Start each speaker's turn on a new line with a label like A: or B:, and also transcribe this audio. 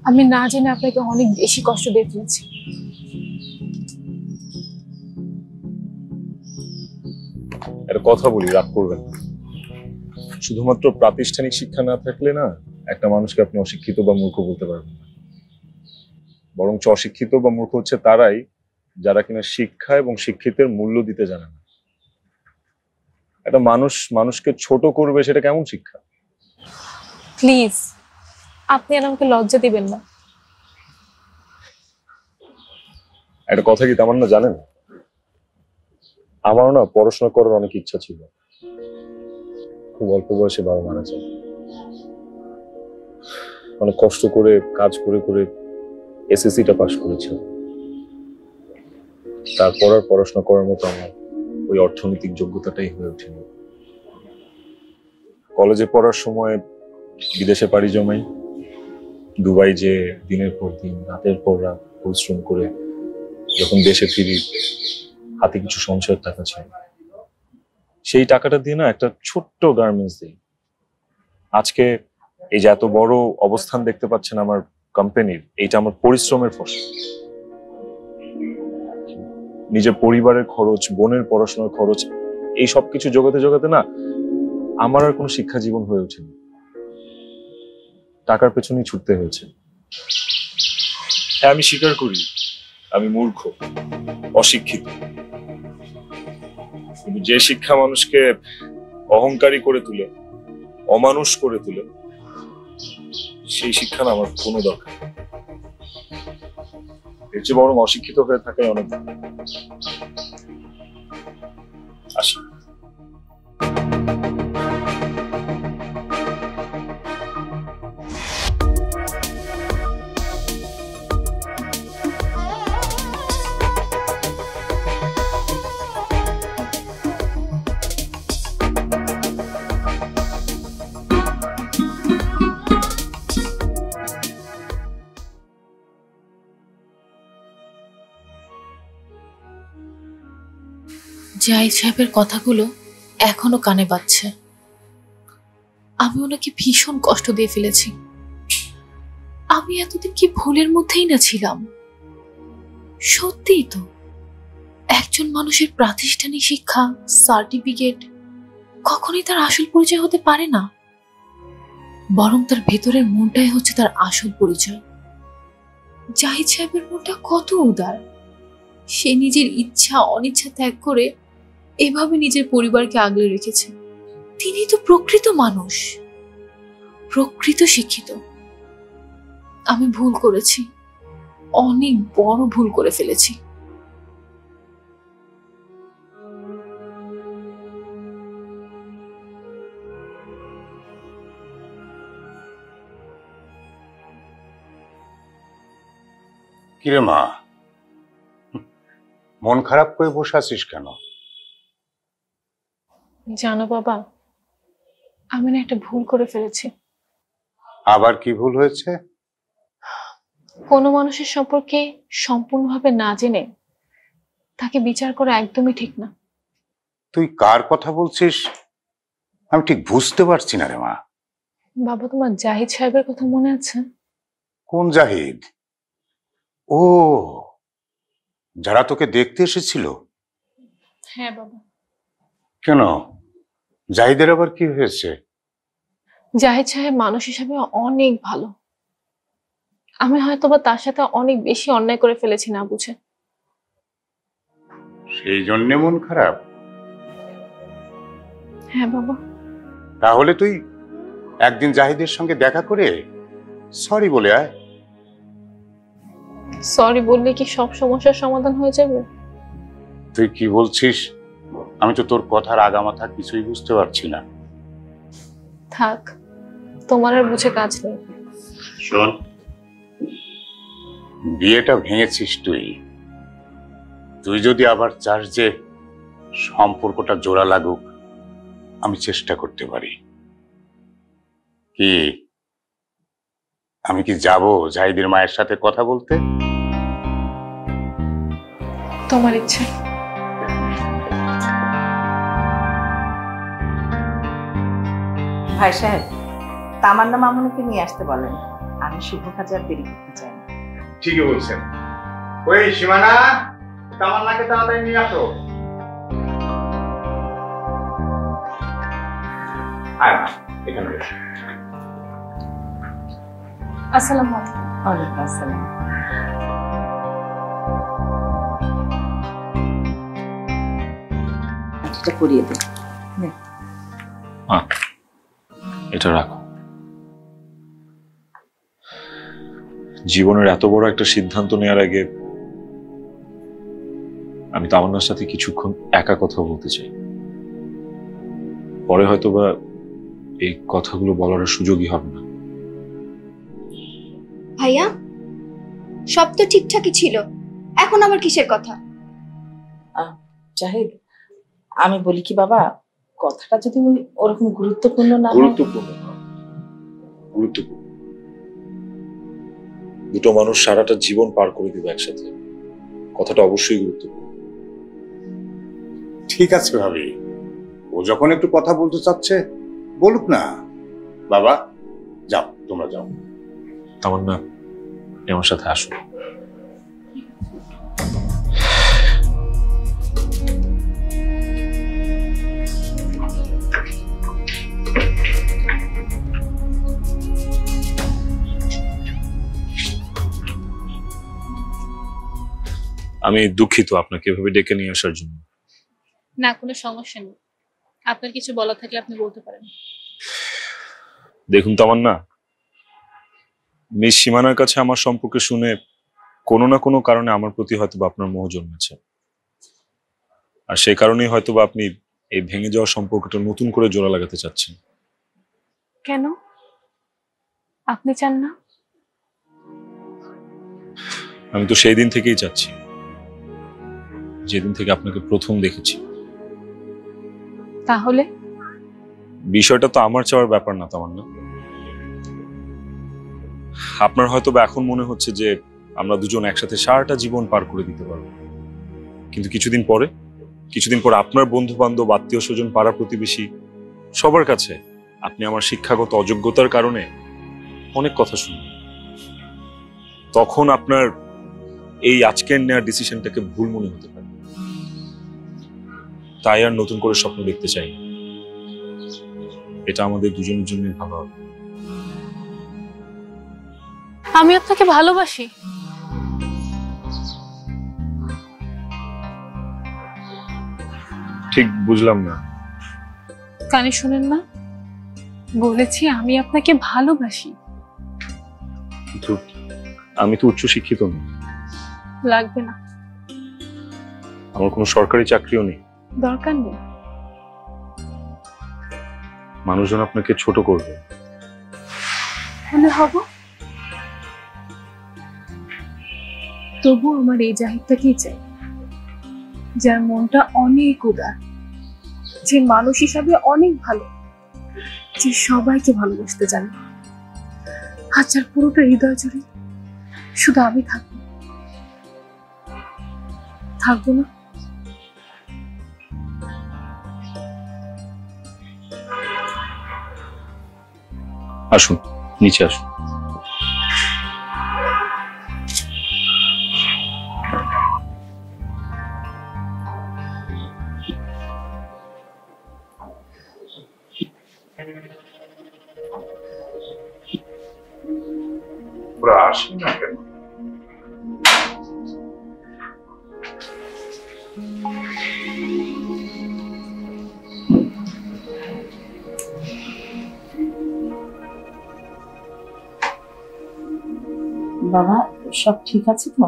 A: আমি না জেনে আপনাকে অনেক বেশি কষ্ট দিয়ে ফেলেছি।
B: একটা কথা বলি, রাগ করবেন। শুধুমাত্র প্রাতিষ্ঠানিক শিক্ষা না থাকলে না একটা মানুষকে আপনি অশিক্ষিত বা মূর্খ বলতে পারবেন না। বরং অশিক্ষিত বা মূর্খ হচ্ছে তারাই যারা কিনা শিক্ষা এবং শিক্ষিতের মূল্য দিতে জানে না। একটা মানুষ মানুষকে ছোট করবে, সেটা কেমন শিক্ষা?
A: প্লিজ, আপনি আর আমাকে লজ্জা দিবেন না।
B: একটা কথা কি তামান্না জানেন, আমারও না পড়াশোনা করার অনেক ইচ্ছা ছিল। খুব অল্প বয়সে বাবা মারা যায়। অনেক কষ্ট করে কাজ করে করে এসএসসিটা পাশ করেছিলাম। তারপর আর পড়াশোনা করার মতো আমার ওই অর্থনৈতিক যোগ্যতাটাই হয়ে ওঠেনি। কলেজে পড়ার সময় বিদেশে পাড়ি জমাই, দুবাই যে দিনের পর দিন রাতের পর রাত পরিশ্রম করে যখন দেশে ফিরি, হাতে কিছু সঞ্চয়ের টাকা ছিল। সেই টাকাটা দিয়ে না একটা ছোট্ট গার্মেন্টস দিই। আজকে এই যে এত বড় অবস্থান দেখতে পাচ্ছেন আমার কোম্পানির, এইটা আমার পরিশ্রমের ফসল। নিজের পরিবারের খরচ, বোনের পড়াশোনার খরচ, এই সবকিছু জোগাতে জোগাতে না আমার আর কোনো শিক্ষা জীবন হয়ে ওঠেনি। টাকার পেছনেই ছুটতে হয়েছে। হ্যাঁ, আমি স্বীকার করি আমি মূর্খ, অশিক্ষিত। কিন্তু যে শিক্ষা মানুষকে অহংকারী করে তুলে, অমানুষ করে তুলে, সেই শিক্ষা না আমার কোনো দরকার। এর চেয়ে বরং অশিক্ষিত হয়ে থাকাই অনেক ভালো। আসি।
A: জাহিদ সাহেবের কথাগুলো এখনো কানে বাজছে। আমি ওনাকে ভীষণ কষ্ট দিয়ে ফেলেছি। আমি এতদিন কি ভুলের মধ্যেই না ছিলাম। সত্যিই তো, একজন মানুষের প্রাতিষ্ঠানিক শিক্ষা, সার্টিফিকেট কখনোই তার আসল পরিচয় হতে পারে না, বরং তার ভেতরের মনটাই হচ্ছে তার আসল পরিচয়। জাহিদ সাহেবের মনটা কত উদার। সে নিজের ইচ্ছা অনিচ্ছা ত্যাগ করে এভাবে নিজের পরিবারকে আগলে রেখেছে। তিনি তো প্রকৃত মানুষ, প্রকৃত শিক্ষিত। আমি ভুল করেছি, অনেক বড় ভুল করে ফেলেছি।
C: কিরে মা, মন খারাপ করে বসে আছিস কেন?
A: জানো বাবা, আমি না একটা ভুল করে ফেলেছি।
C: আবার কি ভুল হয়েছে?
A: কোনো মানুষের সম্পর্কে সম্পূর্ণভাবে না জেনে তাকে বিচার করা একদমই ঠিক না।
C: তুই কার কথা বলছিস আমি ঠিক বুঝতে পারছি না রে মা।
A: বাবা, তোমার জাহিদ সাহেবের কথা মনে আছে?
C: কোন জাহিদ? ও, যারা তোকে দেখতে এসেছিল?
A: হ্যাঁ বাবা।
C: কেন, জাহিদের আবার কি হয়েছে?
A: জাহিদ সাহেব মানুষ হিসাবে অনেক ভালো। আমি হয়তোবা তার সাথে অনেক বেশি অন্যায় করে ফেলেছি না বুঝে।
C: সেই জন্যে মন খারাপ?
A: হ্যাঁ বাবা।
C: তাহলে তুই একদিন জাহিদের সঙ্গে দেখা করে সরি বলে আয়।
A: সরি বললে কি সব সমস্যার সমাধান হয়ে যাবে?
C: তুই কি বলছিস আমি তো তোর কথার আগামাথা কিছুই বুঝতে পারছি না।
A: থাক, তোমার আর বুঝে কাজ নেই।
C: শোন, বিয়েটা ভেঙেছিস তুই। তুই যদি আবার চাস যে সম্পর্কটা জোড়া লাগুক, আমি চেষ্টা করতে পারি। কি আমি কি যাব জাহিদের মায়ের সাথে কথা বলতে?
A: তোমার ইচ্ছে।
D: ভাই সাহেব, তামান্না মামুনিকে নিয়ে আসতে বলেন। আমি শুভ কাজে আর দেরি করতে চাই না।
C: ঠিকই বলছেন। ওই সীমানা, তামান্নাকে তাড়াতাড়ি নিয়ে আসো। আয় মা, এখানে বসো।
A: আসসালামু আলাইকুম।
D: ওয়ালাইকুম আসসালাম। এটা করিয়ে দে।
B: এটা রাখো। জীবনের এত বড় একটা সিদ্ধান্ত নেওয়ার আগে আমি তামান্নার সাথে কিছুক্ষণ একা কথা বলতে চাই। পরে হয়তোবা এই কথাগুলো বলার সুযোগই হবে না।
E: ভাইয়া, সব তো ঠিকঠাকই ছিল, এখন আবার কিসের কথা?
D: জাহিদ, আমি বলি কি বাবা, কথাটা যদি ওরকম গুরুত্বপূর্ণ না হয়।
B: গুরুত্বপূর্ণ না, গুরুত্বপূর্ণ। দুটো মানুষ সারাটা জীবন পার করে দিবে একসাথে, কথাটা অবশ্যই গুরুত্বপূর্ণ।
C: ঠিক আছে ভাবি, ও যখন একটু কথা বলতে চাচ্ছে বলুক না। বাবা যাও, তোমরা যাও।
B: তামান্না, আমার সাথে আসো। আমি দুঃখিত আপনাকে এভাবে ডেকে নিয়ে আসার জন্য।
F: না, কোনো সমস্যা নেই। আপনার কিছু বলা থাকলে আপনি বলতে পারেন।
B: দেখুন তামান্না, মিস সীমানার কাছে আমার সম্পর্কে শুনে কোনো না কোনো কারণে আমার প্রতি হয়তো আপনার মোহ জন্মেছে, আর সেই কারণেই হয়তো আপনি এই ভেঙে যাওয়া সম্পর্কটা নতুন করে জোড়া লাগাতে চাচ্ছেন।
F: কেন? আপনি চান না?
B: আমি তো সেই দিন থেকেই চাচ্ছি, যেদিন থেকে আপনাকে প্রথম দেখেছি।
F: তাহলে
B: বিষয়টা তো আমার চাওয়ার ব্যাপার না তামান্না। আপনার হয়তো বা এখন মনে হচ্ছে যে আমরা দুজন একসাথে সারাটা জীবন পার করে দিতে পারবো, কিন্তু কিছুদিন পরে আপনার বন্ধু বান্ধব, আত্মীয় স্বজন, পাড়া প্রতিবেশী সবার কাছে আপনি আমার শিক্ষাগত অযোগ্যতার কারণে অনেক কথা শুনবেন। তখন আপনার এই আজকের নেওয়ার ডিসিশনটাকে ভুল মনে হতে পারে। তাই আর নতুন করে স্বপ্ন দেখতে চাই। এটা আমাদের দুজনের জন্য ভালো হবে।
F: আমি আপনাকে ভালোবাসি।
B: ঠিক বুঝলাম না।
F: কানে শুনেন না? বলেছি আমি আপনাকে ভালোবাসি।
B: কিন্তু আমি তো উচ্চ শিক্ষিত নই,
F: লাগবে না।
B: আমার কোনো সরকারি চাকরিও নেই।
F: দরকার নেই।
B: মানুষজন আপনাকে ছোট করবে।
F: হলে হব, তবু আমার এই জাহিদটাকেই চাই, যার মনটা অনেক উদার, যে মানুষ হিসাবে অনেক ভালো, যে সবাইকে ভালোবাসতে জানে, আর যার পুরোটা হৃদয় জুড়ে শুধু আমি থাকবো। থাকবো না?
B: আসুন, নিচে আসুন।
C: ওরা আসে না কেন?
D: বাবা, সব ঠিক আছে তো?